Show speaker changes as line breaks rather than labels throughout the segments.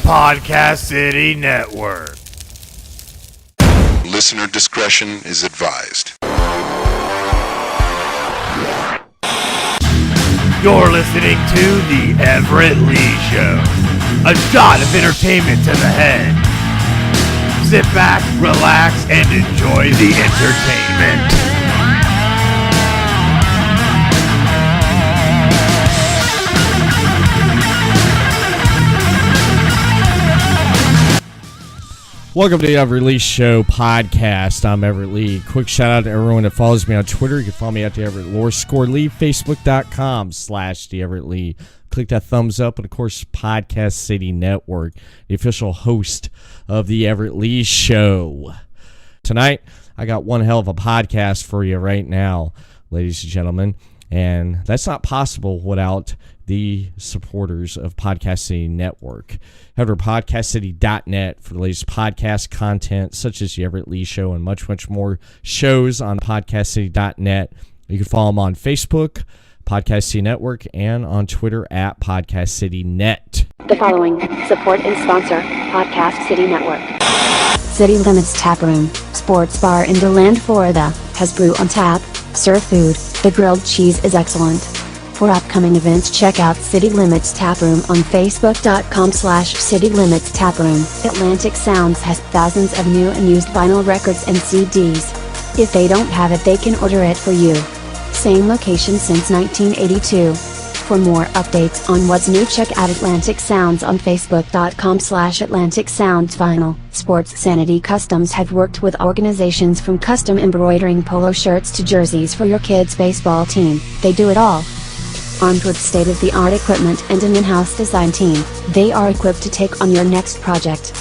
Podcast City Network.
Listener discretion is advised.
You're listening to The Everett Lee Show. A shot of entertainment to the head. Sit back, relax, and enjoy the entertainment.
Welcome to the Everett Lee Show podcast. I'm Everett Lee. Quick shout out to everyone that follows me on Twitter. You can follow me at the Everett Lore Score Lee, Facebook.com/the Everett Lee. Click that thumbs up, and of course, Podcast City Network, the official host of the Everett Lee Show. Tonight, I got one hell of a podcast for you right now, ladies and gentlemen, and that's not possible without the supporters of Podcast City Network. Head over to podcastcity.net for the latest podcast content, such as the Everett Lee Show and much, much more shows on podcastcity.net. You can follow them on Facebook, Podcast City Network, and on Twitter at Podcast City Net.
The following support and sponsor Podcast City Network. City Limits Tap Room, sports bar in DeLand, Florida, has brew on tap, serve food, the grilled cheese is excellent. For upcoming events, check out City Limits Tap Room on Facebook.com/City Limits Tap Room. Atlantic Sounds has thousands of new and used vinyl records and CDs. If they don't have it, they can order it for you. Same location since 1982. For more updates on what's new, check out Atlantic Sounds on Facebook.com/Atlantic Sounds Vinyl. Sports Sanity Customs have worked with organizations from custom embroidering polo shirts to jerseys for your kids' baseball team. They do it all. Armed with state-of-the-art equipment and an in-house design team, they are equipped to take on your next project.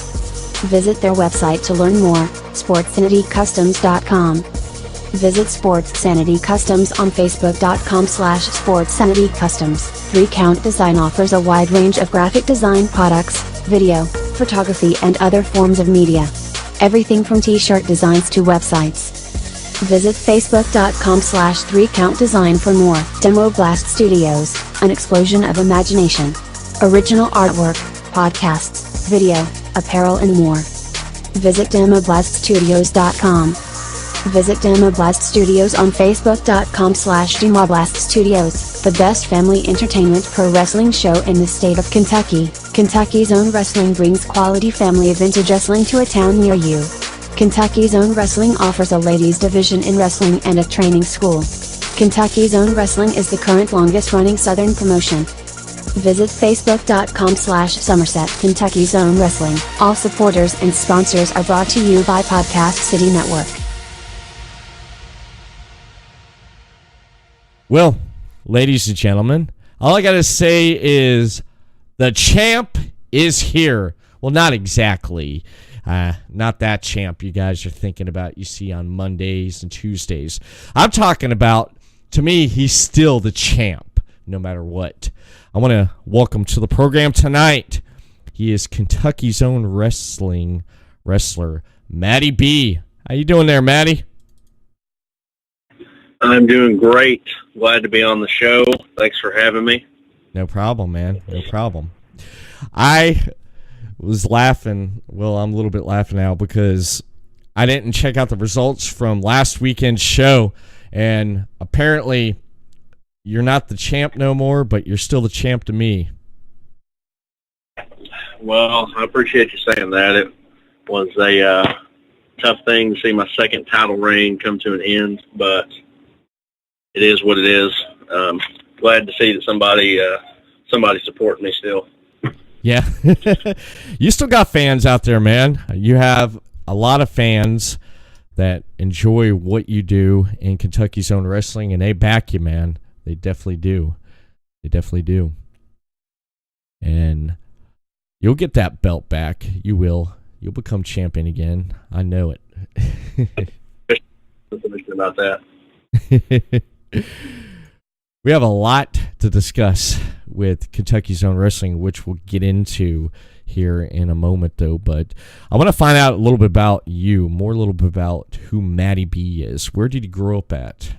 Visit their website to learn more, sportsanitycustoms.com. Visit Sports Sanity Customs on Facebook.com/SportsSanityCustoms. 3Count Design offers a wide range of graphic design products, video, photography, and other forms of media. Everything from t-shirt designs to websites. Visit Facebook.com/3CountDesign for more. Demo Blast Studios, an explosion of imagination. Original artwork, podcasts, video, apparel, and more. Visit DemoBlastStudios.com. Visit Demoblast Studios on Facebook.com/Demoblast Studios, the best family entertainment pro wrestling show in the state of Kentucky. Kentucky Zone Wrestling brings quality family vintage wrestling to a town near you. Kentucky Zone Wrestling offers a ladies division in wrestling and a training school. Kentucky Zone Wrestling is the current longest running Southern promotion. Visit Facebook.com/Somerset Kentucky Zone Wrestling. All supporters and sponsors are brought to you by Podcast City Network.
Well, ladies and gentlemen, all I got to say is the champ is here. Well, not exactly. Not that champ you guys are thinking about, you see on Mondays and Tuesdays. I'm talking about, to me, he's still the champ, no matter what. I want to welcome to the program tonight. He is Kentucky's own wrestler, Matty B. How you doing there, Matty?
I'm doing great. Glad to be on the show. Thanks for having me.
No problem, man. No problem. I was laughing. Well, I'm a little bit laughing now because I didn't check out the results from last weekend's show, and apparently you're not the champ no more, but you're still the champ to me.
Well, I appreciate you saying that. It was a tough thing to see my second title reign come to an end, but it is what it is. Glad to see that somebody supporting me still.
Yeah. You still got fans out there, man. You have a lot of fans that enjoy what you do in Kentucky's own wrestling, and they back you, man. They definitely do. They definitely do. And you'll get that belt back. You will. You'll become champion again. I know it.
About that.
We have a lot to discuss with Kentucky's own wrestling, which we'll get into here in a moment, though. But I want to find out a little bit about you, more a little bit about who Matty B is. Where did you grow up at?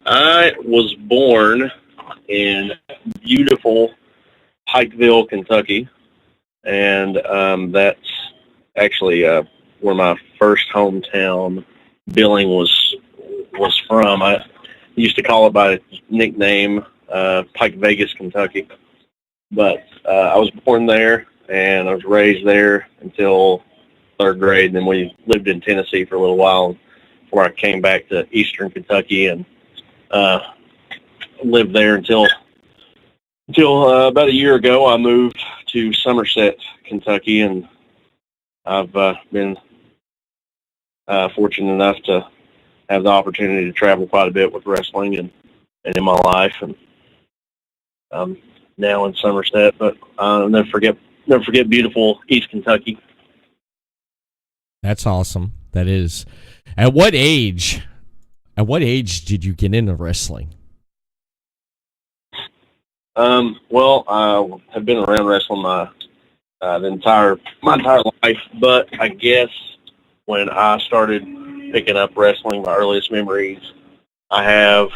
I was born in beautiful Pikeville, Kentucky, and that's actually where my first hometown billing was from. I used to call it by its nickname, Pike Vegas, Kentucky. But I was born there, and I was raised there until third grade, and then we lived in Tennessee for a little while before I came back to eastern Kentucky and lived there until about a year ago. I moved to Somerset, Kentucky, and I've been fortunate enough to have the opportunity to travel quite a bit with wrestling and in my life, and now in Somerset. But I'll never forget beautiful East Kentucky.
That's awesome. That is. At what age did you get into wrestling?
Well, I have been around wrestling my entire life, but I guess when I started picking up wrestling, my earliest memories I have,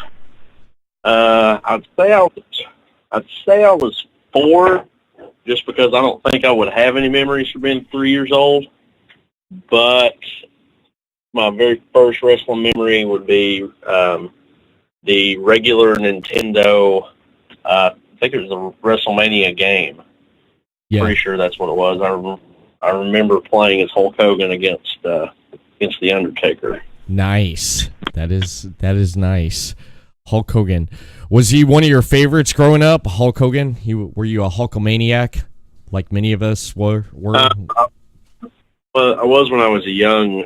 I'd say I was 4, just because I don't think I would have any memories from being 3 years old. But my very first wrestling memory would be the regular Nintendo. I think it was the WrestleMania game.
Yeah.
Pretty sure that's what it was. I remember playing as Hulk Hogan against the Undertaker.
Nice. That is nice. Hulk Hogan. Was he one of your favorites growing up? Hulk Hogan? Were you a Hulkamaniac, like many of us were?
Well, I was when I was a young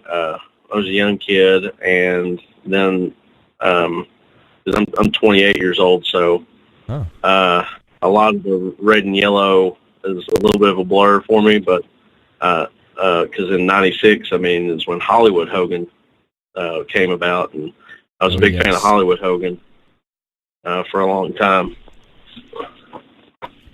kid, and then 'cause I'm 28 years old, so a lot of the red and yellow is a little bit of a blur for me. But because in '96, I mean, is when Hollywood Hogan came about, and I was a big fan of Hollywood Hogan for a long time.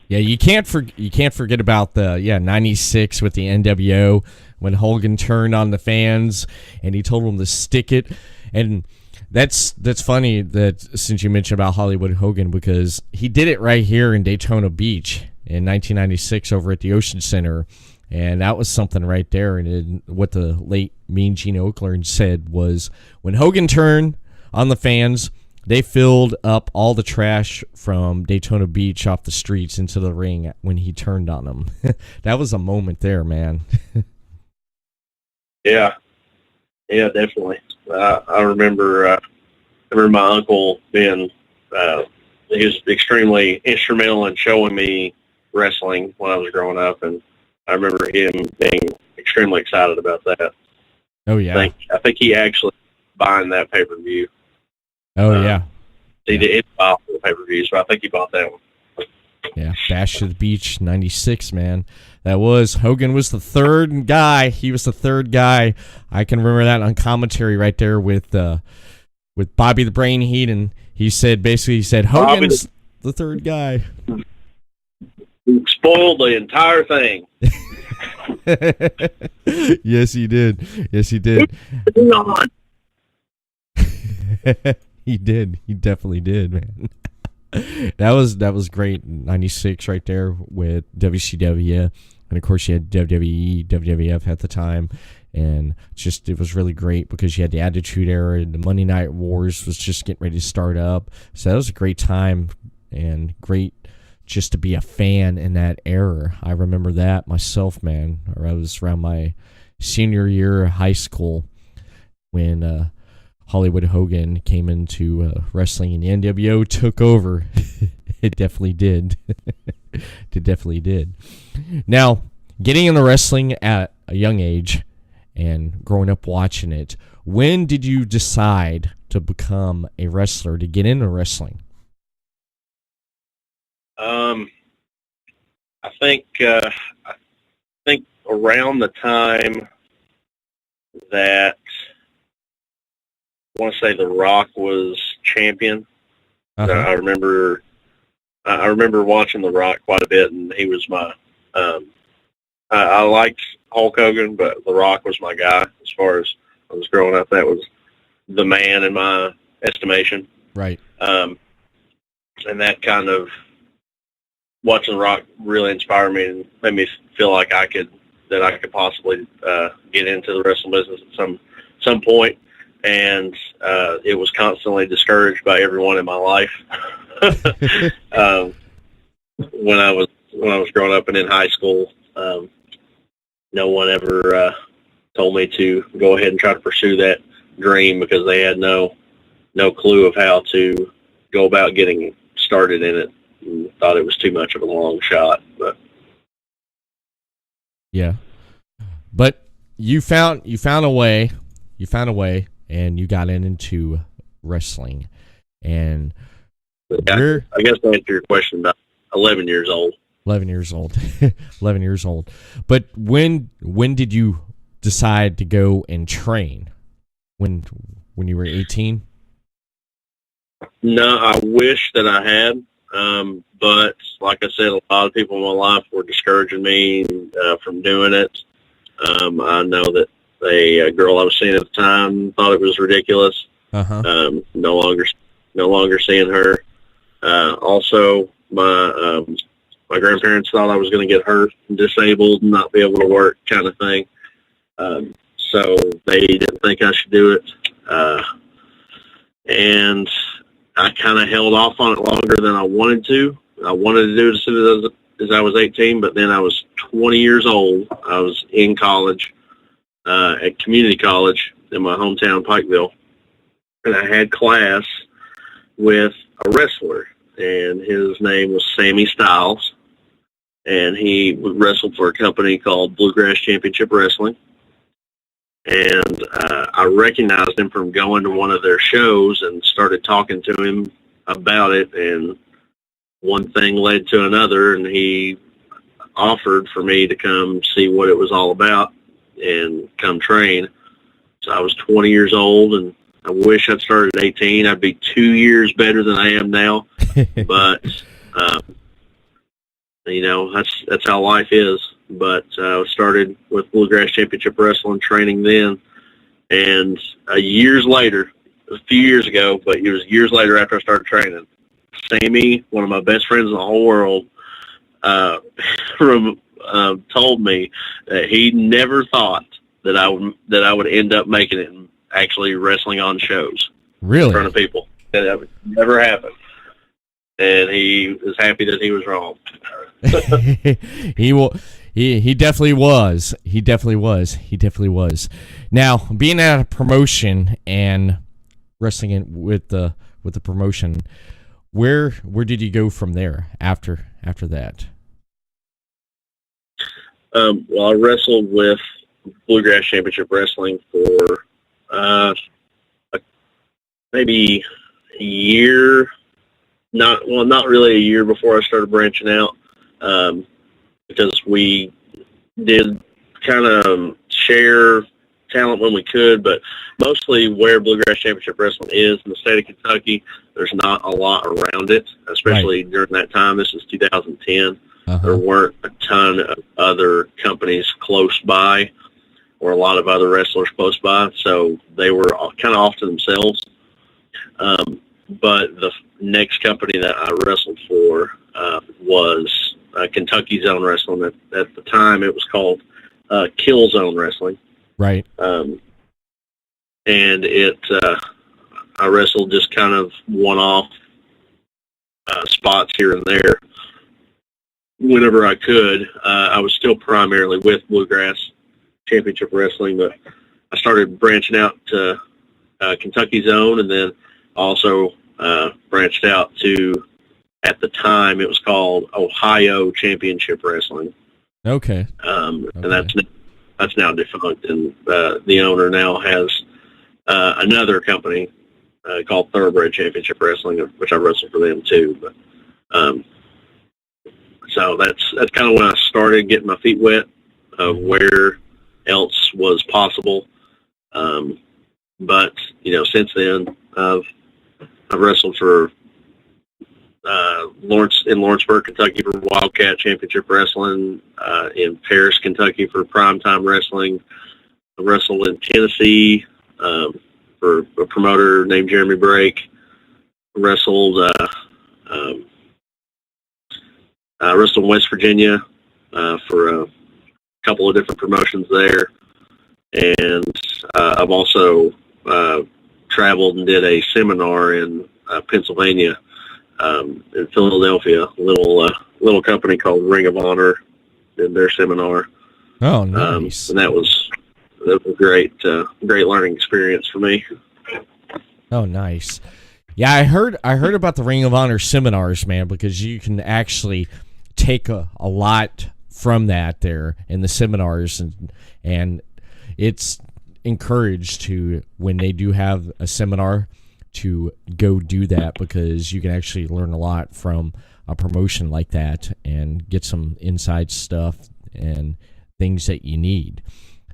Yeah, you can't forget about the '96 with the NWO when Hogan turned on the fans and he told them to stick it. And that's funny that since you mentioned about Hollywood Hogan, because he did it right here in Daytona Beach in 1996 over at the Ocean Center, and that was something right there. And what the late Mean Gene Okerlund said was, when Hogan turned on the fans, they filled up all the trash from Daytona Beach off the streets into the ring when he turned on them. That was a moment there, man.
Yeah, definitely. I remember my uncle being he was extremely instrumental in showing me wrestling when I was growing up, and I remember him being extremely excited about that.
Oh yeah,
I think he actually buying that pay-per-view.
Oh yeah,
he did buy the pay-per-view, so I think he bought that one.
Yeah, Bash to the Beach '96, man. That was Hogan was the third guy. He was the third guy. I can remember that on commentary right there with Bobby the Brain Heat, and he said Hogan's the third guy.
Spoiled the entire thing.
Yes, he did. Yes, he did. He did. He definitely did, man. That was great. '96 right there with WCW, and of course you had WWE, WWF at the time, and it was really great because you had the Attitude Era and the Monday Night Wars was just getting ready to start up. So that was a great time and great just to be a fan in that era. I remember that myself, man. Or I was around my senior year of high school when Hollywood Hogan came into wrestling and the NWO took over. It definitely did. It definitely did. Now, getting into wrestling at a young age and growing up watching it, when did you decide to become a wrestler, to get into wrestling?
I think around the time that I want to say The Rock was champion.
Uh-huh.
I remember watching The Rock quite a bit, and he was my. I liked Hulk Hogan, but The Rock was my guy as far as I was growing up. That was the man in my estimation.
Right.
And that kind of watching Rock really inspired me and made me feel like I could possibly get into the wrestling business at some point. And it was constantly discouraged by everyone in my life. When I was growing up and in high school, no one ever told me to go ahead and try to pursue that dream because they had no clue of how to go about getting started in it, and thought it was too much of a long shot. But
yeah, but you found a way, and you got into wrestling. And
I guess to answer your question, about 11 years old.
11 years old. 11 years old. But when did you decide to go and train? When you were 18?
No, I wish that I had. But like I said, a lot of people in my life were discouraging me from doing it. I know that a girl I was seeing at the time thought it was ridiculous. No longer seeing her. Also, my grandparents thought I was going to get hurt and disabled and not be able to work, kind of thing. So they didn't think I should do it. And I kind of held off on it longer than I wanted to. I wanted to do it as soon as I was 18, but then I was 20 years old. I was in college, at community college in my hometown, Pikeville, and I had class with a wrestler, and his name was Sammy Styles, and he wrestled for a company called Bluegrass Championship Wrestling. And I recognized him from going to one of their shows and started talking to him about it, and one thing led to another, and he offered for me to come see what it was all about and come train. So I was 20 years old, and I wish I'd started at 18. I'd be 2 years better than I am now. But, that's how life is. But I started with Bluegrass Championship Wrestling training then. And years later, a few years ago, but it was years later after I started training, Sammy, one of my best friends in the whole world, told me that he never thought that I would end up making it and actually wrestling on shows.
Really?
In front of people. That would never happen. And he was happy that he was wrong.
He definitely was. He definitely was. Now, being at a promotion and wrestling with the promotion, where did you go from there after that?
Well, I wrestled with Bluegrass Championship Wrestling for maybe a year. Not really a year before I started branching out, because we did kind of share talent when we could, but mostly where Bluegrass Championship Wrestling is in the state of Kentucky, there's not a lot around it, especially during that time. This is 2010. There weren't a ton of other companies close by or a lot of other wrestlers close by, so they were kind of off to themselves. But the next company that I wrestled for was Kentucky Zone Wrestling. At the time, it was called Kill Zone Wrestling.
Right.
And I wrestled just kind of one-off spots here and there whenever I could. I was still primarily with Bluegrass Championship Wrestling, but I started branching out to Kentucky Zone, and then also branched out to, at the time, it was called Ohio Championship Wrestling.
Okay.
And that's now defunct, and the owner now has another company called Thoroughbred Championship Wrestling, which I wrestled for them too. But so that's kind of when I started getting my feet wet of where else was possible. But since then, I've wrestled for in Lawrenceburg, Kentucky for Wildcat Championship Wrestling, in Paris, Kentucky for Primetime Wrestling. I wrestled in Tennessee for a promoter named Jeremy Brake. I wrestled wrestled in West Virginia for a couple of different promotions there. And I've also traveled and did a seminar in Pennsylvania, in Philadelphia, a little company called Ring of Honor did their seminar.
Oh, nice.
And that was a great learning experience for me.
Oh, nice. Yeah, I heard about the Ring of Honor seminars, man, because you can actually take a lot from that there in the seminars, and it's encouraged to, when they do have a seminar, to go do that, because you can actually learn a lot from a promotion like that and get some inside stuff and things that you need.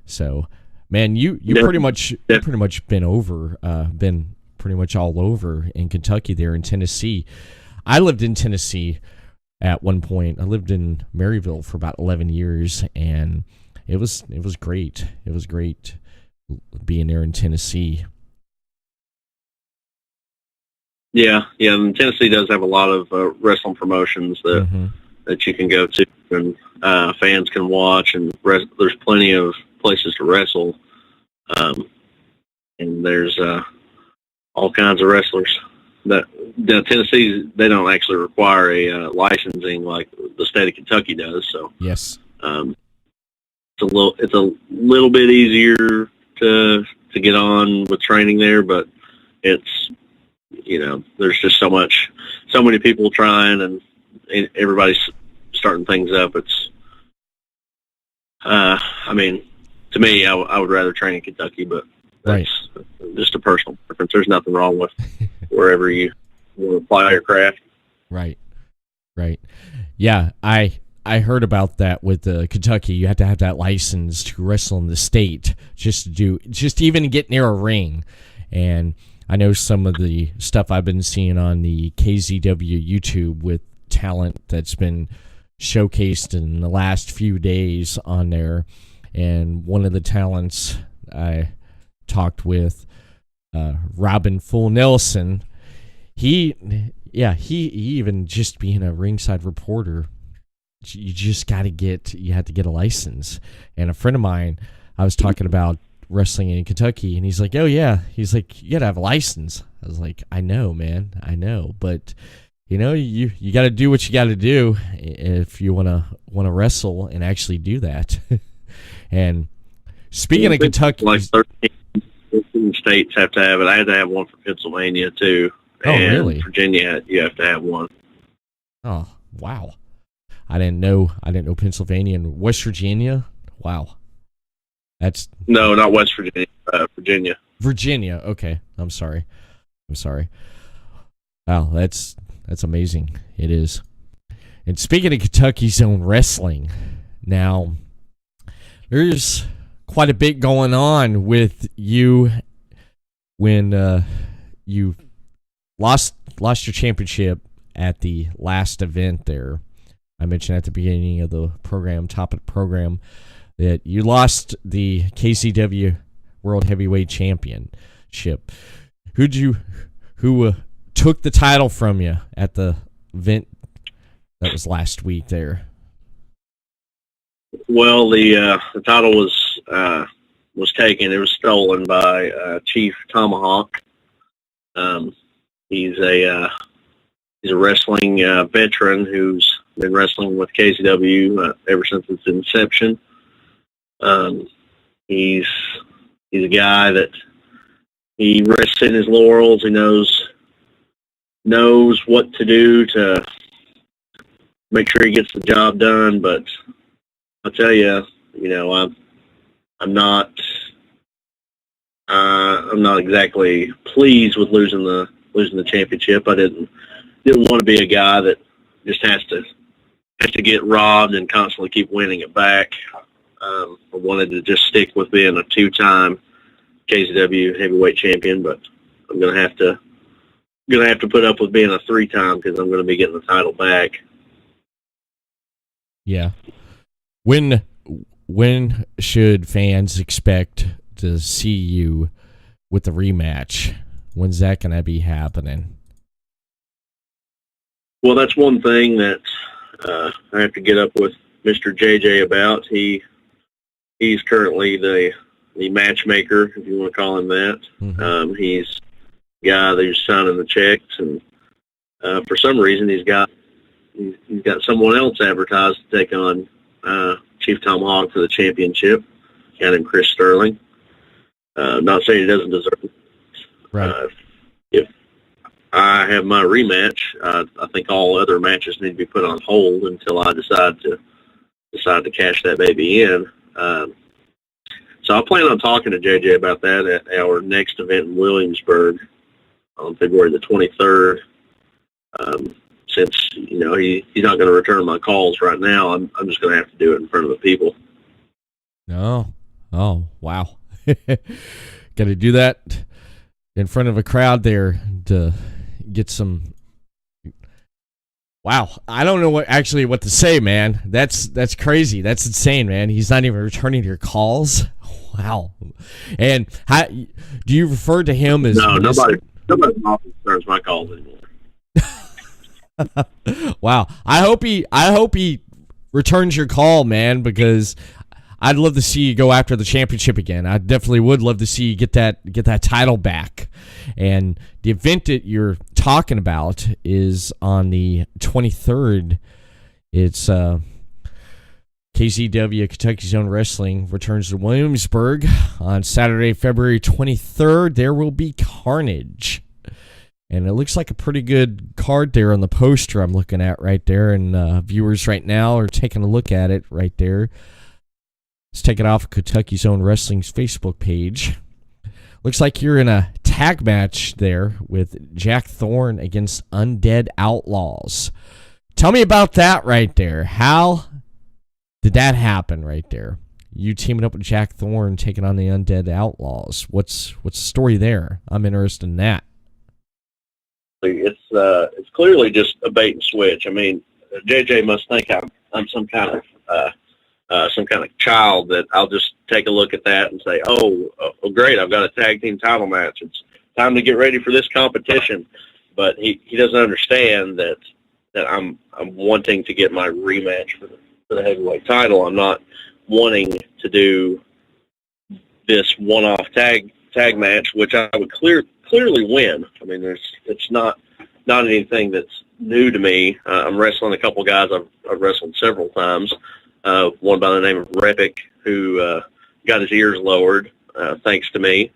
So, man, you pretty much been pretty much all over in Kentucky, there in Tennessee. I lived in Tennessee at one point. I lived in Maryville for about 11 years, and it was great. It was great being there in Tennessee.
Yeah, and Tennessee does have a lot of wrestling promotions that you can go to, and fans can watch, and there's plenty of places to wrestle, and there's all kinds of wrestlers. Tennessee, they don't actually require a licensing like the state of Kentucky does. So
yes,
it's a little bit easier to get on with training there, but it's, there's just so many people trying, and everybody's starting things up. It's, to me, I would rather train in Kentucky, but that's just a personal preference. There's nothing wrong with wherever you want to apply your craft.
Right. Yeah, I heard about that with Kentucky. You have to have that license to wrestle in the state just even get near a ring. And I know some of the stuff I've been seeing on the KZW YouTube with talent that's been showcased in the last few days on there. And one of the talents I talked with, Robin Full Nelson, he even just being a ringside reporter, you had to get a license. And a friend of mine, I was talking about wrestling in Kentucky, and he's like, oh yeah, he's like, you gotta have a license. I was like, I know, man, I know, but you gotta do what you gotta do if you wanna wrestle and actually do that. And speaking of Kentucky,
like 13 states have to have it. I had to have one for Pennsylvania too.
Oh,
and
really?
Virginia, you have to have one.
Oh, wow. I didn't know Pennsylvania and West Virginia. Wow.
No, not West Virginia. Virginia.
Virginia. Okay. I'm sorry. Wow, that's amazing. It is. And speaking of Kentucky Zone Wrestling, now there's quite a bit going on with you when you lost your championship at the last event there. I mentioned at the beginning of the program, top of the program, that you lost the KCW World Heavyweight Championship. Who took the title from you at the event that was last week there?
Well, the title was taken. It was stolen by Chief Tomahawk. He's a wrestling veteran who's been wrestling with KCW ever since its inception. He's a guy that he rests in his laurels. He knows what to do to make sure he gets the job done. But I'll tell you, I'm not exactly pleased with losing the championship. I didn't want to be a guy that just has to get robbed and constantly keep winning it back. I wanted to just stick with being a 2-time KCW heavyweight champion, but I'm gonna have to put up with being a 3-time because I'm gonna be getting the title back.
Yeah. When should fans expect to see you with the rematch? When's that gonna be happening?
Well, that's one thing that I have to get up with Mr. JJ about. He's currently the matchmaker, if you want to call him that.
Mm-hmm.
He's the guy who's signing the checks, and for some reason he's got someone else advertised to take on Chief Tomahawk for the championship, a guy named Chris Sterling. Not saying he doesn't deserve it.
Right.
If I have my rematch, I think all other matches need to be put on hold until I decide to cash that baby in. So I plan on talking to JJ about that at our next event in Williamsburg on February the 23rd. Since he's not going to return my calls right now, I'm just going to have to do it in front of the people.
No. Oh, wow. Got to do that in front of a crowd there to get some. Wow, I don't know what to say, man. That's crazy. That's insane, man. He's not even returning your calls. Wow. And how do you refer to him as?
No, nobody returns my calls anymore.
Wow. I hope he returns your call, man, because I'd love to see you go after the championship again. I definitely would love to see you get that title back. And the event that you're talking about is on the 23rd. It's KZW, Kentucky Zone Wrestling, returns to Williamsburg on Saturday, February 23rd. There will be carnage. And it looks like a pretty good card there on the poster I'm looking at right there. And viewers right now are taking a look at it right there. Let's take it off of Kentucky Zone Wrestling's Facebook page. Looks like you're in a tag match there with Jack Thorne against Undead Outlaws. Tell me about that right there. How did that happen right there? You teaming up with Jack Thorne, taking on the Undead Outlaws. What's the story there? I'm interested in that.
It's clearly just a bait and switch. I mean, JJ must think I'm some kind of child that I'll just take a look at that and say, oh, great, I've got a tag team title match. It's time to get ready for this competition. But he doesn't understand that I'm wanting to get my rematch for the heavyweight title. I'm not wanting to do this one-off tag match, which I would clearly win. I mean, it's not anything that's new to me. I'm wrestling a couple guys I've wrestled several times. One by the name of Repic, who got his ears lowered thanks to me.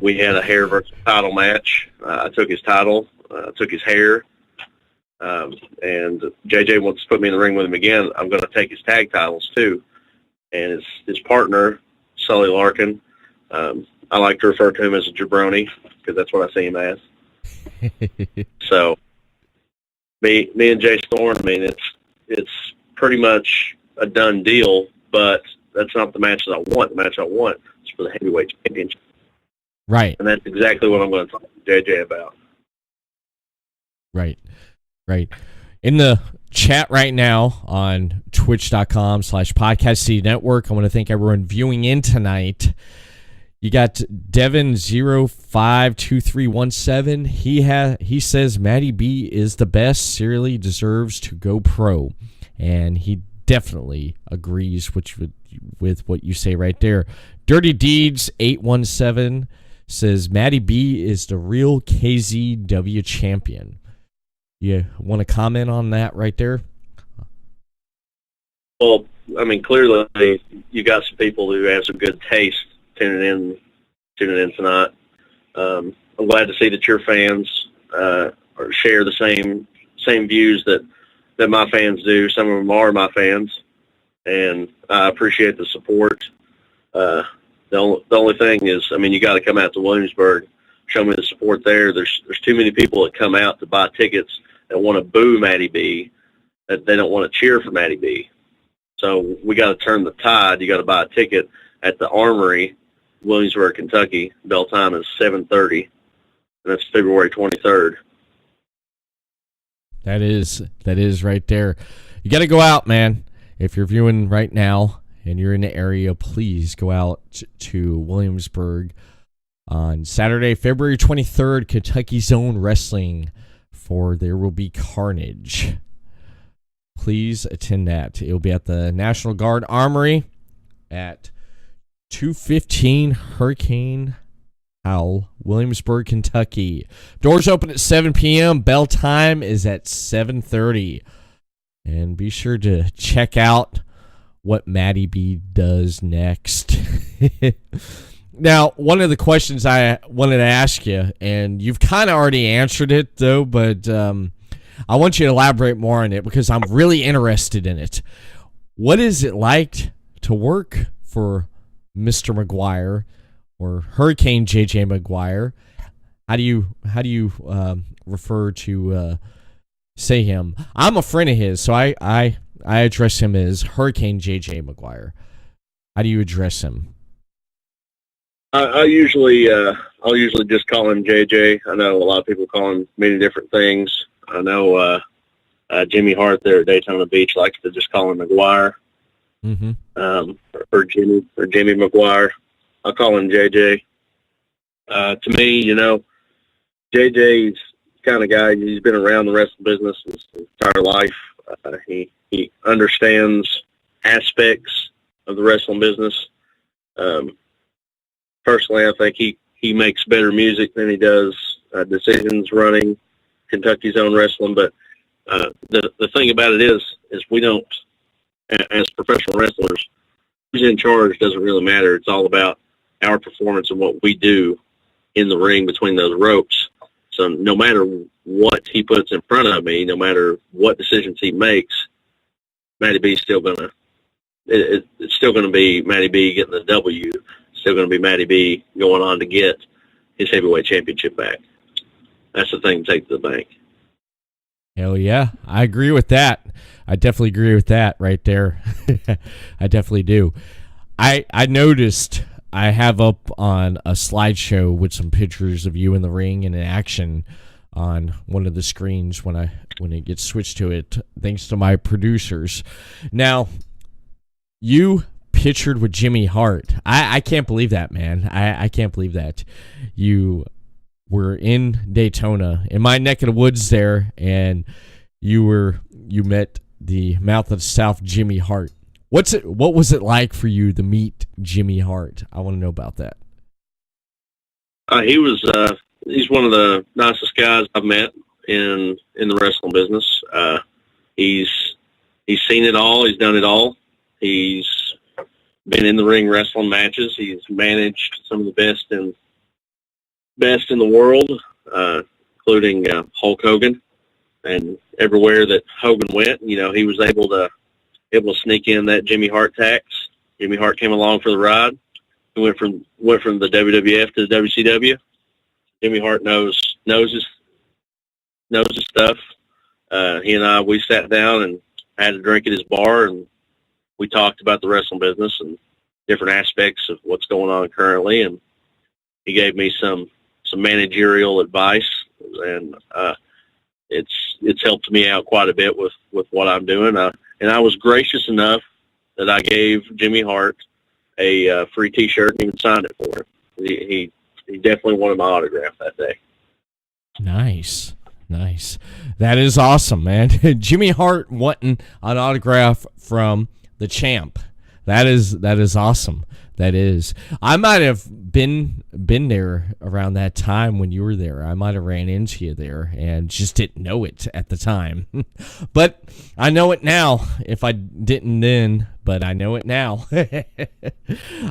We had a hair versus title match. I took his title, took his hair, and JJ wants to put me in the ring with him again. I'm going to take his tag titles too. And his partner, Sully Larkin, I like to refer to him as a jabroni because that's what I see him as. So me and Jay Thorne, I mean, it's pretty much a done deal, but that's not the match that I want. The match I want is for the heavyweight championship.
Right.
And that's exactly what I'm going to talk to JJ about.
Right. In the chat right now on twitch.com/podcast city network, I want to thank everyone viewing in tonight. You got Devin052317. He says Matty B is the best, serially deserves to go pro. And he definitely agrees with what you say right there. Dirty Deeds 817 says Matty B is the real KZW champion. You want to comment on that right there?
Well, I mean, clearly you got some people who have some good taste tuning in tonight. I'm glad to see that your fans share the same views that my fans do. Some of them are my fans, and I appreciate the support. The only thing is, I mean, you got to come out to Williamsburg, show me the support there. There's too many people that come out to buy tickets that want to boo Matty B, that they don't want to cheer for Matty B. So we got to turn the tide. You got to buy a ticket at the Armory, Williamsburg, Kentucky. Bell time is 7:30, and that's February 23rd.
That is right there. You got to go out, man. If you're viewing right now and you're in the area, please go out to Williamsburg on Saturday, February 23rd, Kentucky Zone Wrestling, for there will be carnage. please attend that. It will be at the National Guard Armory at 215 Hurricane Howell, Williamsburg, Kentucky. Doors open at 7 p.m. Bell time is at 7:30. And be sure to check out what Matty B does next. Now, one of the questions I wanted to ask you, and you've kind of already answered it, though, but I want you to elaborate more on it because I'm really interested in it. What is it like to work for Mr. Maguire or Hurricane JJ Maguire? How do you refer to say him? I'm a friend of his, so I address him as Hurricane JJ Maguire. How do you address him?
I'll usually just call him JJ. I know a lot of people call him many different things. I know Jimmy Hart there at Daytona Beach likes to just call him Maguire, or Jimmy Maguire. I'll call him JJ. To me, JJ's the kind of guy. He's been around the wrestling business his entire life. He understands aspects of the wrestling business. Personally, I think he makes better music than he does decisions running Kentucky Zone Wrestling. But the thing about it is we don't, as professional wrestlers, who's in charge doesn't really matter. It's all about our performance and what we do in the ring between those ropes. So no matter what he puts in front of me, no matter what decisions he makes, Matty B's still gonna. It's still going to be Matty B getting the W. Still going to be Matty B going on to get his heavyweight championship back. That's the thing to take to the bank.
Hell yeah. I agree with that. I definitely agree with that right there. I definitely do. I noticed I have up on a slideshow with some pictures of you in the ring and in action on one of the screens when it gets switched to it, thanks to my producers. Now, you pictured with Jimmy Hart. I can't believe that, man. I can't believe that. You were in Daytona, in my neck of the woods there, and you met the Mouth of the South, Jimmy Hart. What was it like for you to meet Jimmy Hart? I want to know about that.
He's one of the nicest guys I've met in the wrestling business. He's seen it all. He's done it all. He's been in the ring wrestling matches. He's managed some of the best in the world, including Hulk Hogan. And everywhere that Hogan went, he was able to sneak in that Jimmy Hart tax. Jimmy Hart came along for the ride. He went from the WWF to the WCW. Jimmy Hart knows his stuff. He and I, we sat down and had a drink at his bar, and we talked about the wrestling business and different aspects of what's going on currently. And he gave me some managerial advice, and it's helped me out quite a bit with what I'm doing. And I was gracious enough that I gave Jimmy Hart a free T-shirt and even signed it for him. He definitely wanted my autograph that day. Nice.
That is awesome, man. Jimmy Hart wanting an autograph from the champ. That is awesome. That is. I might have been there around that time when you were there. I might have ran into you there and just didn't know it at the time. But I know it now. If I didn't then, but I know it now.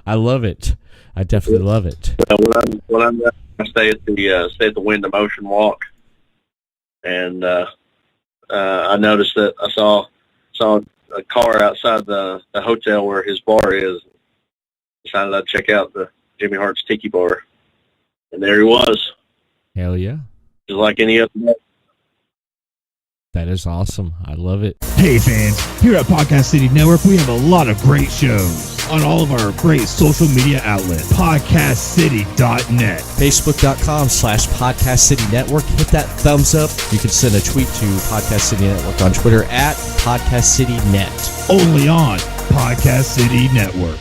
I love it. I definitely love it.
When I'm there, I stay at the Wind of Motion Walk, and I noticed that I saw a car outside the hotel where his bar is. Decided I'd check out the Jimmy Hart's Tiki Bar, and there he was.
Hell yeah!
Just like any other day.
That is awesome. I love it.
Hey fans, here at Podcast City Network, we have a lot of great shows on all of our great social media outlets. PodcastCity.net,
Facebook.com/Podcast City Network. Hit that thumbs up. You can send a tweet to Podcast City Network on Twitter at Podcast City Net.
Only on Podcast City Network.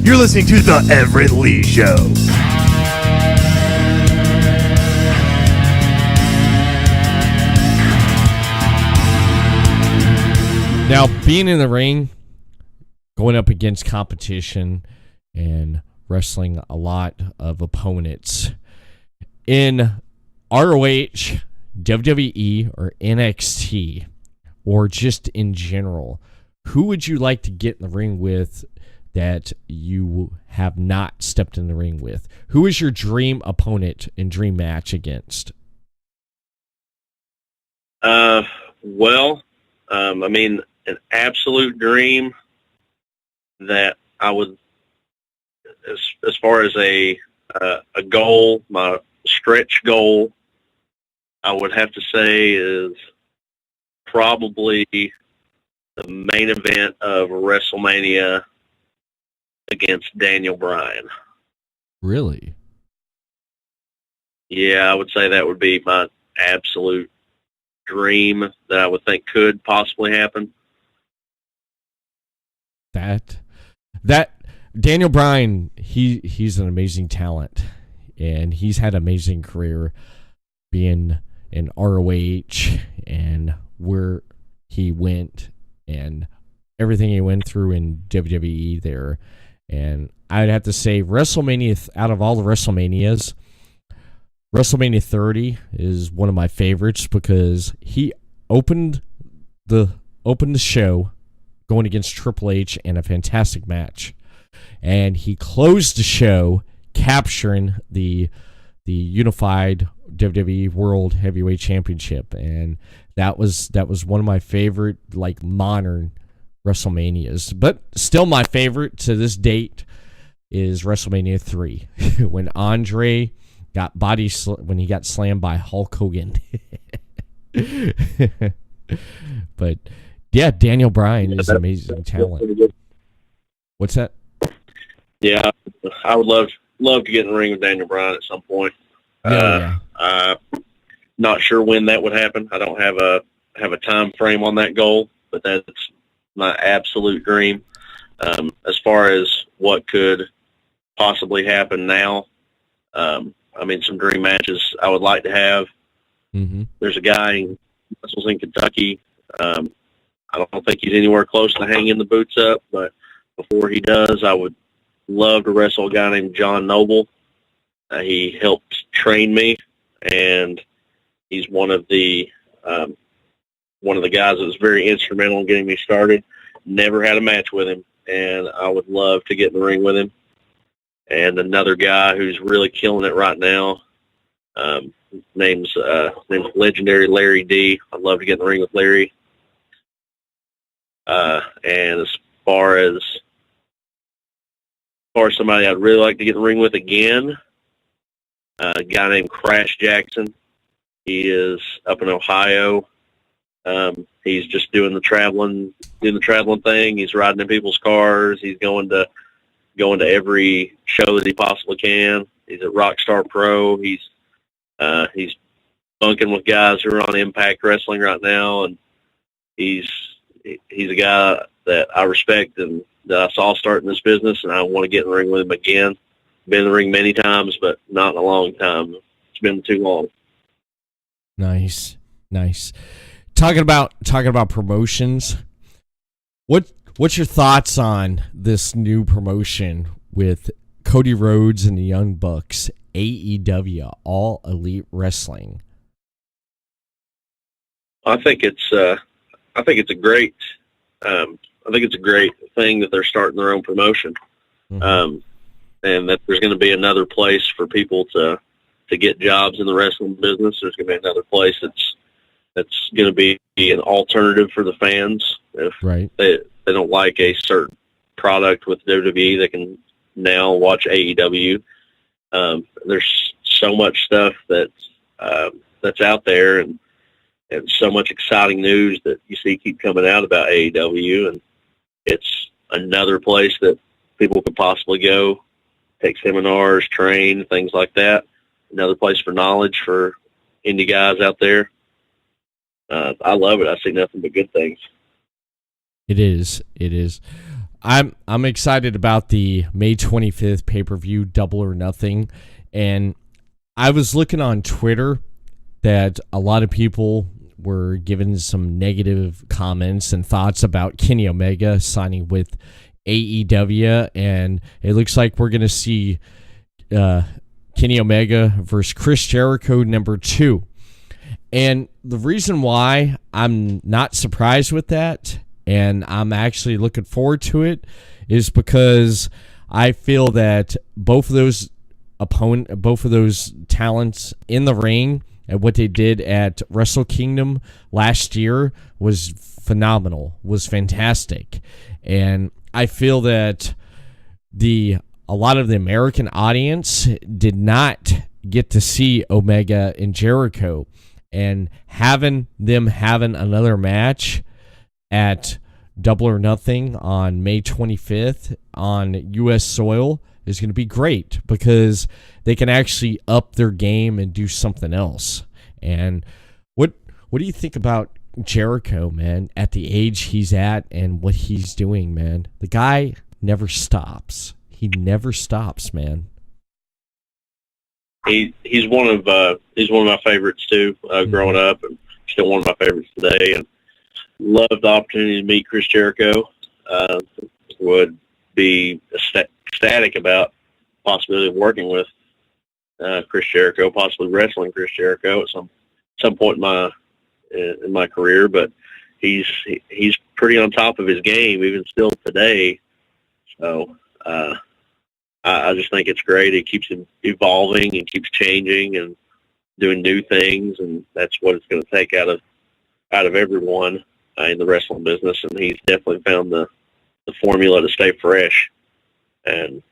You're listening to The Everett Lee Show.
Now, being in the ring, going up against competition, and wrestling a lot of opponents in ROH, WWE, or NXT, or just in general, who would you like to get in the ring with that you have not stepped in the ring with? Who is your dream opponent and dream match against?
I mean, an absolute dream that I would, as far as a goal, my stretch goal, I would have to say is probably the main event of WrestleMania against Daniel Bryan.
Really?
Yeah, I would say that would be my absolute dream that I would think could possibly happen.
That Daniel Bryan, he's an amazing talent, and he's had an amazing career being in ROH and where he went and everything he went through in WWE there. And I'd have to say WrestleMania, out of all the WrestleManias, WrestleMania 30 is one of my favorites because he opened the show going against Triple H in a fantastic match, and he closed the show capturing the unified WWE World Heavyweight Championship, and that was one of my favorite like modern WrestleManias. But still, my favorite to this date is WrestleMania 3 when Andre got when he got slammed by Hulk Hogan. But yeah, Daniel Bryan is an amazing talent. What's that?
Yeah, I would love to get in the ring with Daniel Bryan at some point. Not sure when that would happen. I don't have a time frame on that goal, but that's my absolute dream. As far as what could possibly happen now, I mean, some dream matches I would like to have.
Mm-hmm.
There's a guy who wrestles in Kentucky. I don't think he's anywhere close to hanging the boots up, but before he does, I would love to wrestle a guy named John Noble. He helped train me, and he's one of the guys that was very instrumental in getting me started. Never had a match with him, and I would love to get in the ring with him. And another guy who's really killing it right now, name's legendary Larry D. I'd love to get in the ring with Larry. And as far as somebody I'd really like to get in the ring with again, a guy named Crash Jackson. He is up in Ohio. He's just doing the traveling thing. He's riding in people's cars. He's going to every show that he possibly can. He's at Rockstar Pro. He's bunking with guys who are on Impact Wrestling right now, and he's a guy that I respect and that I saw starting this business, and I want to get in the ring with him again. Been in the ring many times, but not in a long time. It's been too long.
Nice. Talking about promotions, what's your thoughts on this new promotion with Cody Rhodes and the Young Bucks, AEW, All Elite Wrestling?
I think it's a great thing that they're starting their own promotion, and that there's going to be another place for people to get jobs in the wrestling business. There's going to be another place that's going to be an alternative for the fans. If they don't like a certain product with WWE, they can now watch AEW. There's so much stuff that's out there, and so much exciting news that you see keep coming out about AEW, and it's another place that people could possibly go, take seminars, train, things like that. Another place for knowledge for indie guys out there. I love it. I see nothing but good things.
It is. I'm excited about the May 25th pay-per-view, Double or Nothing, and I was looking on Twitter that a lot of people were given some negative comments and thoughts about Kenny Omega signing with AEW, and it looks like we're going to see Kenny Omega versus Chris Jericho #2. And the reason why I'm not surprised with that, and I'm actually looking forward to it, is because I feel that both of those talents in the ring and what they did at Wrestle Kingdom last year was phenomenal, was fantastic. And I feel that a lot of the American audience did not get to see Omega and Jericho, and having another match at Double or Nothing on May 25th on U.S. soil is going to be great, because they can actually up their game and do something else. And what do you think about Jericho, man, at the age he's at and what he's doing, man? The guy never stops. He never stops, man.
He's one of my favorites too, growing up, and still one of my favorites today. And loved the opportunity to meet Chris Jericho. Would be ecstatic about the possibility of working with Chris Jericho, possibly wrestling Chris Jericho at some point in my career. But he's pretty on top of his game even still today. So I just think it's great. It keeps him evolving and keeps changing and doing new things, and that's what it's going to take out of everyone in the wrestling business. And he's definitely found the formula to stay fresh. And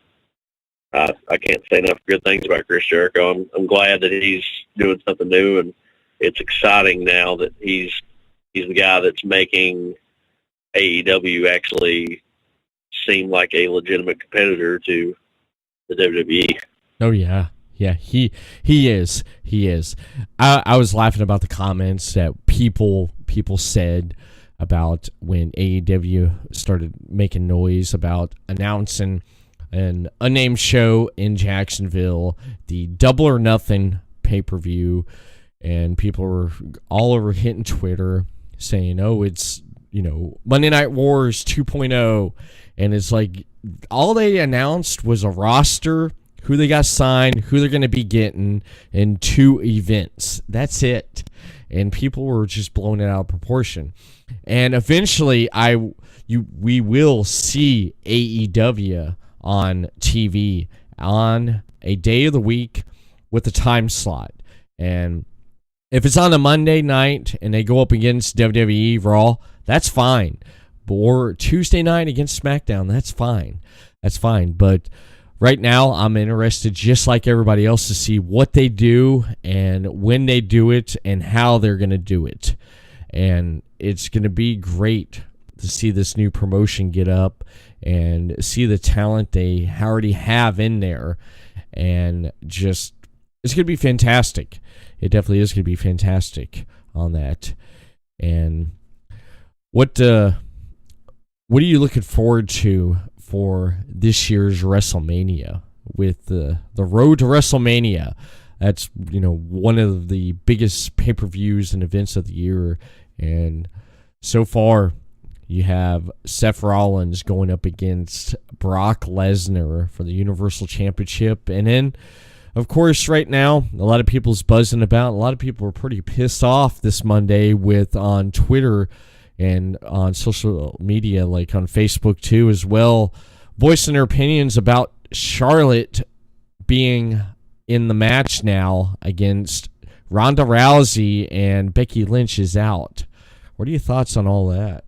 I can't say enough good things about Chris Jericho. I'm glad that he's doing something new, and it's exciting now that he's the guy that's making AEW actually seem like a legitimate competitor to the WWE.
Oh yeah. Yeah, he is. He is. I was laughing about the comments that people said about when AEW started making noise about announcing an unnamed show in Jacksonville, the Double or Nothing pay-per-view, and people were all over hitting Twitter saying, "Oh, it's, Monday Night Wars 2.0," and it's like all they announced was a roster, who they got signed, who they're going to be getting, and 2 events. That's it. And people were just blowing it out of proportion. And eventually, we will see AEW on TV on a day of the week with a time slot. And if it's on a Monday night and they go up against WWE Raw, that's fine. Or Tuesday night against SmackDown, that's fine. That's fine. But right now, I'm interested, just like everybody else, to see what they do and when they do it and how they're going to do it. And it's going to be great to see this new promotion get up and see the talent they already have in there. And just, it's going to be fantastic. It definitely is going to be fantastic on that. And what are you looking forward to for this year's WrestleMania, with the road to WrestleMania? That's one of the biggest pay-per-views and events of the year, and so far you have Seth Rollins going up against Brock Lesnar for the Universal Championship. And then, of course, right now a lot of people's buzzing about, a lot of people were pretty pissed off this Monday on Twitter and on social media, like on Facebook too as well, voicing their opinions about Charlotte being in the match now against Ronda Rousey, and Becky Lynch is out. What are your thoughts on all that?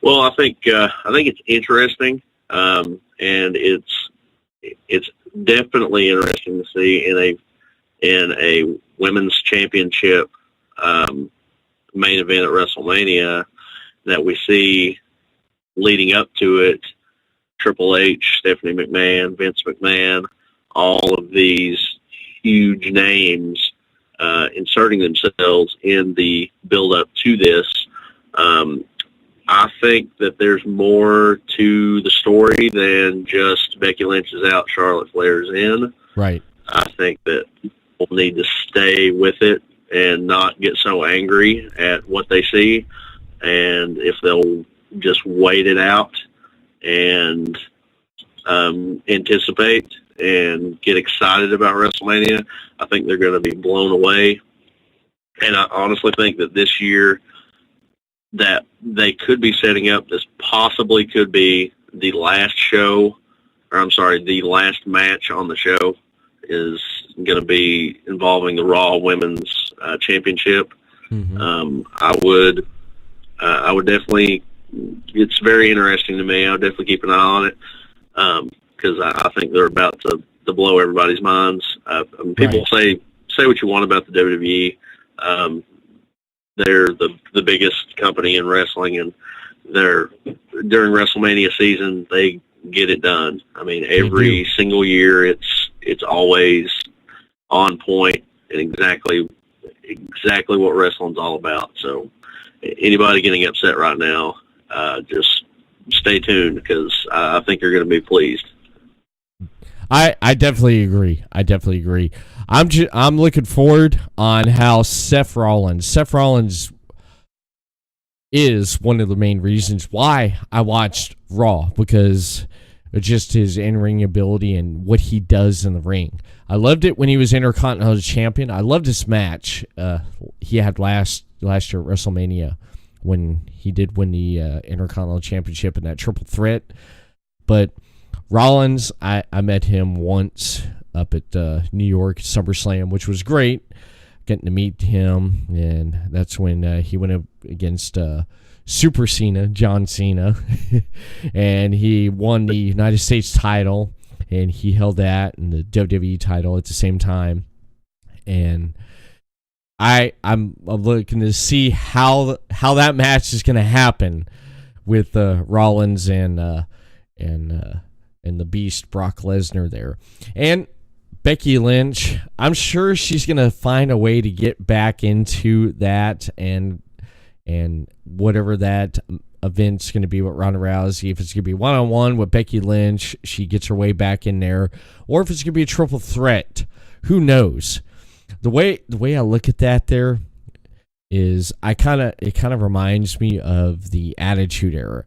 Well, I think it's interesting, and it's definitely interesting to see in a women's championship main event at WrestleMania that we see leading up to it, Triple H, Stephanie McMahon, Vince McMahon, all of these huge names inserting themselves in the build-up to this. I think that there's more to the story than just Becky Lynch is out, Charlotte Flair's in.
Right.
I think that need to stay with it and not get so angry at what they see. And if they'll just wait it out and anticipate and get excited about WrestleMania, I think they're going to be blown away. And I honestly think that this year that they could be setting up, this possibly could be the last show, or I'm sorry, the last match on the show is going to be involving the Raw Women's Championship.
Mm-hmm.
I would definitely, it's very interesting to me. I'll definitely keep an eye on it because I think they're about to blow everybody's minds. People say what you want about the WWE. They're the biggest company in wrestling, and during WrestleMania season, they get it done. I mean, every single year, it's always on point and exactly what wrestling's all about. So anybody getting upset right now, just stay tuned because I think you're going to be pleased.
I definitely agree. I'm looking forward on how Seth Rollins is one of the main reasons why I watched Raw, because of just his in-ring ability and what he does in the ring. I loved it when he was Intercontinental Champion. I loved his match he had last year at WrestleMania when he did win the Intercontinental Championship in that triple threat. But Rollins, I met him once up at New York SummerSlam, which was great, getting to meet him, and that's when he went up against Super Cena, John Cena, and he won the United States title, and he held that and the WWE title at the same time. And I'm looking to see how that match is going to happen with Rollins and the Beast Brock Lesnar there. And Becky Lynch, I'm sure she's going to find a way to get back into that and whatever that event's going to be with Ronda Rousey. If it's going to be one-on-one with Becky Lynch, she gets her way back in there. Or if it's going to be a triple threat, who knows? The way I look at that there is it kind of reminds me of the Attitude Era.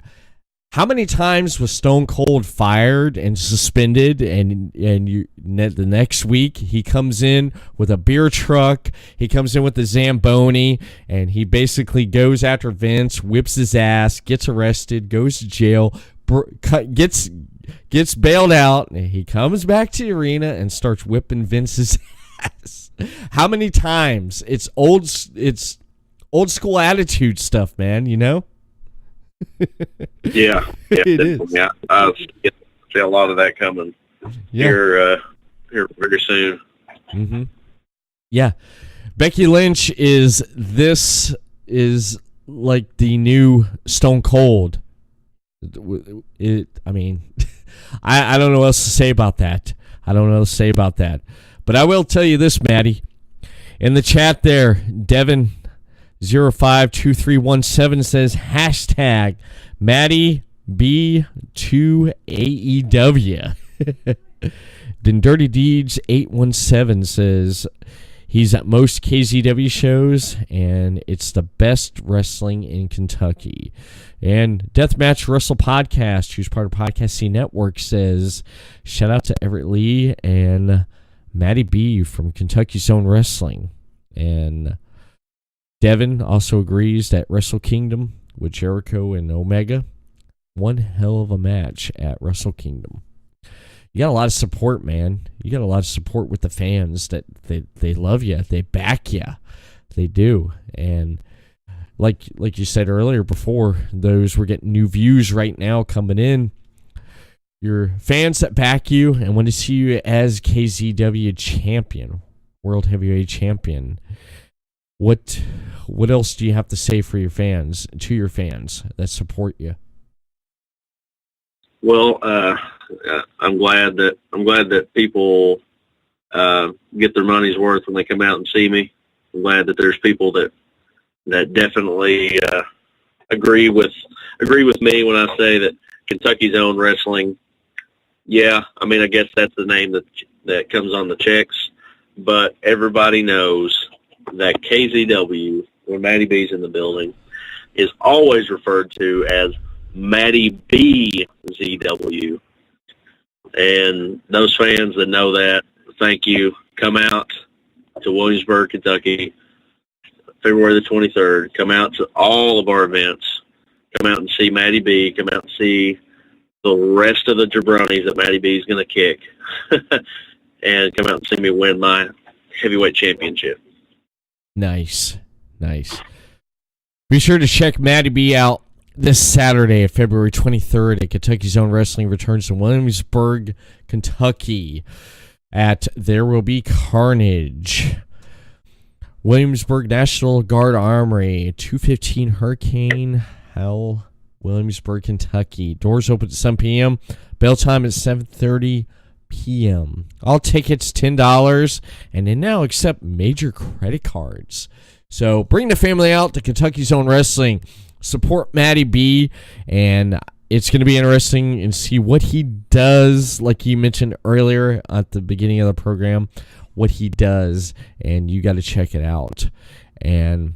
How many times was Stone Cold fired and suspended, and the next week he comes in with a beer truck, he comes in with the Zamboni, and he basically goes after Vince, whips his ass, gets arrested, goes to jail, gets bailed out, and he comes back to the arena and starts whipping Vince's ass. How many times? It's old school attitude stuff, man, you know?
Yeah,
it is.
Yeah, I see a lot of that coming here very soon.
Mm-hmm. Yeah, Becky Lynch is like the new Stone Cold. I mean, I don't know what else to say about that. But I will tell you this, Maddie. In the chat there, Devin 052317 says hashtag Maddie B to AEW. Then Dirty Deeds 817 says he's at most KZW shows and it's the best wrestling in Kentucky. And Deathmatch Wrestle Podcast, who's part of Podcast C Network, says shout out to Everett Lee and Matty B from Kentucky Zone Wrestling. And Devin also agrees that Wrestle Kingdom with Jericho and Omega, one hell of a match at Wrestle Kingdom. You got a lot of support, man. You got a lot of support with the fans that they love you, they back you, they do. And like you said earlier before, those we're getting new views right now coming in. Your fans that back you and want to see you as KZW champion, World Heavyweight Champion. What else do you have to say to your fans that support you?
Well, I'm glad that people get their money's worth when they come out and see me. I'm glad that there's people that definitely agree with me when I say that Kentucky Zone Wrestling. Yeah, I mean, I guess that's the name that comes on the checks, but everybody knows that KZW, when Matty B's in the building, is always referred to as Matty B ZW. And those fans that know that, thank you. Come out to Williamsburg, Kentucky, February the 23rd. Come out to all of our events. Come out and see Matty B. Come out and see the rest of the jabronis that Matty B is going to kick. And come out and see me win my heavyweight championship.
Nice. Be sure to check Matty B out this Saturday, February 23rd, at Kentucky Zone Wrestling returns to Williamsburg, Kentucky, at There Will Be Carnage. Williamsburg National Guard Armory, 215 Hurricane Hell, Williamsburg, Kentucky. Doors open at 7 p.m. Bell time is 7:30 p.m. All tickets $10, and they now accept major credit cards. So bring the family out to Kentucky Zone Wrestling. Support Matty B, and it's going to be interesting and see what he does, like you mentioned earlier at the beginning of the program, what he does, and you got to check it out. And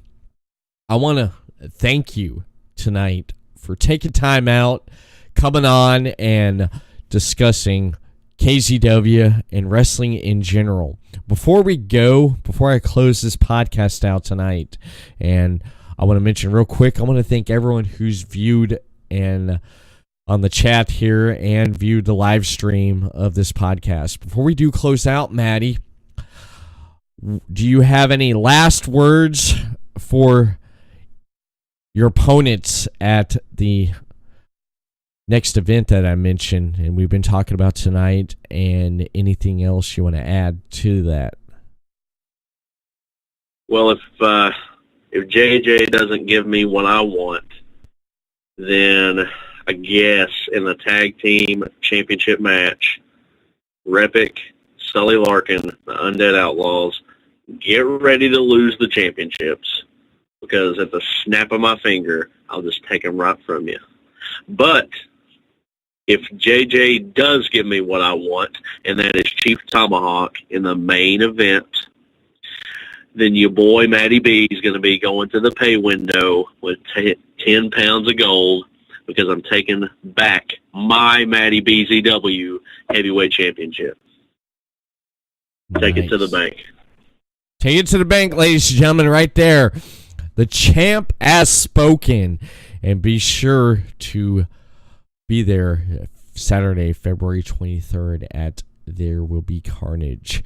I want to thank you tonight for taking time out, coming on, and discussing KZW and wrestling in general. Before I close this podcast out tonight, and I want to mention real quick, I want to thank everyone who's viewed and on the chat here and viewed the live stream of this podcast. Before we do close out, Matty, do you have any last words for your opponents at the next event that I mentioned and we've been talking about tonight, and anything else you want to add to that?
Well, if JJ doesn't give me what I want, then I guess in the tag team championship match, Repic, Sully Larkin, the Undead Outlaws, get ready to lose the championships, because at the snap of my finger, I'll just take them right from you. But if JJ does give me what I want, and that is Chief Tomahawk in the main event, then your boy Matty B is going to be going to the pay window with 10 pounds of gold, because I'm taking back my Matty BZW heavyweight championship. Take it to the bank.
Take it to the bank, ladies and gentlemen, right there. The champ has spoken. And be sure to be there Saturday, February 23rd at There Will Be Carnage.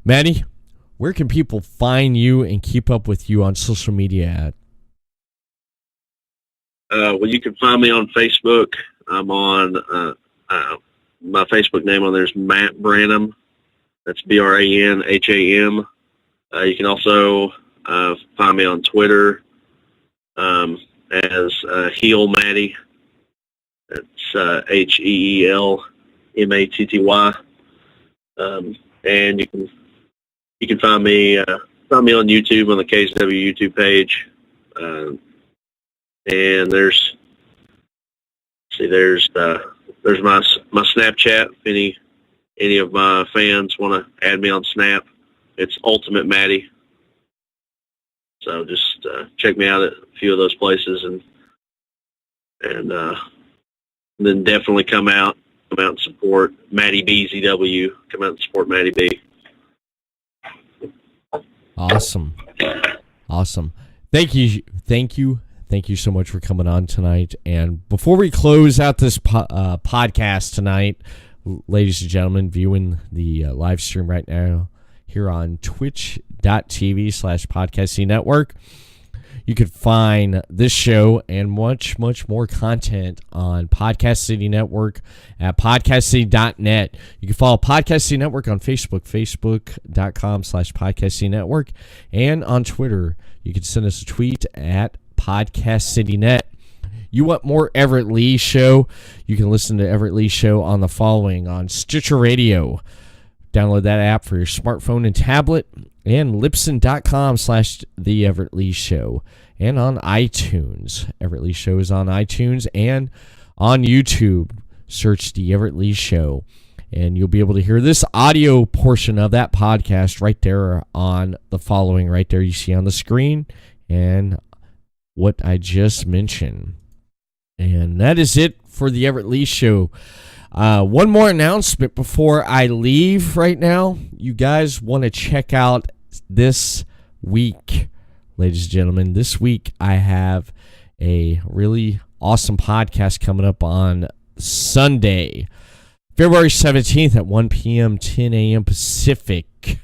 Matty, where can people find you and keep up with you on social media at?
Well, you can find me on Facebook. I'm on, my Facebook name on there is Matt Branham. That's BRANHAM. You can also find me on Twitter as Heel Matty. That's HEELMATTY. And you can find me on YouTube on the KSW YouTube page. And there's my Snapchat. If any of my fans want to add me on Snap, it's Ultimate Matty. So just check me out at a few of those places, and then definitely come out and support Matty BZW. Come out and support Matty B.
Awesome. Thank you so much for coming on tonight. And before we close out this podcast tonight, ladies and gentlemen, viewing the live stream right now here on twitch.tv/podcasting network, you can find this show and much more content on Podcast City Network at podcastcity.net. You can follow Podcast City Network on Facebook, facebook.com/Podcast Network, and on Twitter. You can send us a tweet at Podcast City Net. You want more Everett Lee Show? You can listen to Everett Lee Show on the following: on Stitcher Radio. Download that app for your smartphone and tablet, and Libsyn.com/The Everett Lee Show, and on iTunes. Everett Lee Show is on iTunes and on YouTube. Search The Everett Lee Show. And you'll be able to hear this audio portion of that podcast right there on the following right there you see on the screen and what I just mentioned. And that is it for the Everett Lee Show. One more announcement before I leave right now. You guys want to check out this week, ladies and gentlemen. This week I have a really awesome podcast coming up on Sunday, February 17th at 1 p.m., 10 a.m. Pacific.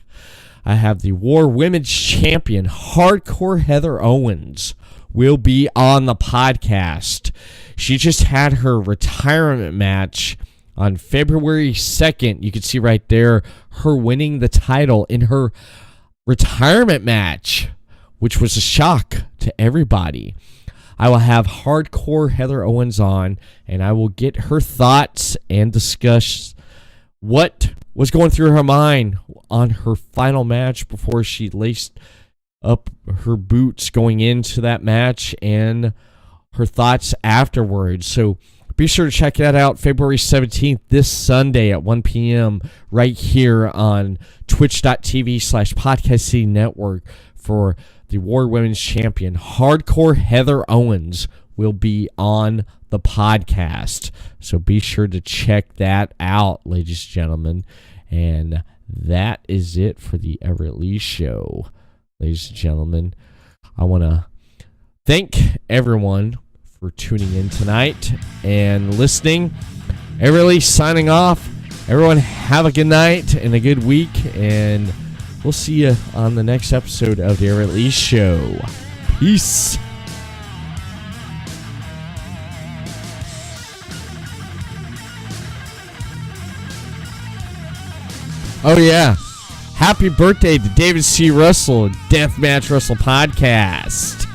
I have the War Women's Champion, Hardcore Heather Owens, will be on the podcast. She just had her retirement match on February 2nd. You can see right there her winning the title in her retirement match, which was a shock to everybody. I will have Hardcore Heather Owens on, and I will get her thoughts and discuss what was going through her mind on her final match before she laced up her boots going into that match and her thoughts afterwards. So be sure to check that out February 17th, this Sunday at 1 p.m. right here on twitch.tv/Podcast City Network for the War Women's Champion. Hardcore Heather Owens will be on the podcast. So be sure to check that out, ladies and gentlemen. And that is it for the Everett Lee Show. Ladies and gentlemen, I want to thank everyone for tuning in tonight and listening. Everett Lee signing off. Everyone have a good night and a good week, and we'll see you on the next episode of the Everett Lee Show. Peace. Oh yeah. Happy birthday to David C. Russell, Deathmatch Wrestle Podcast.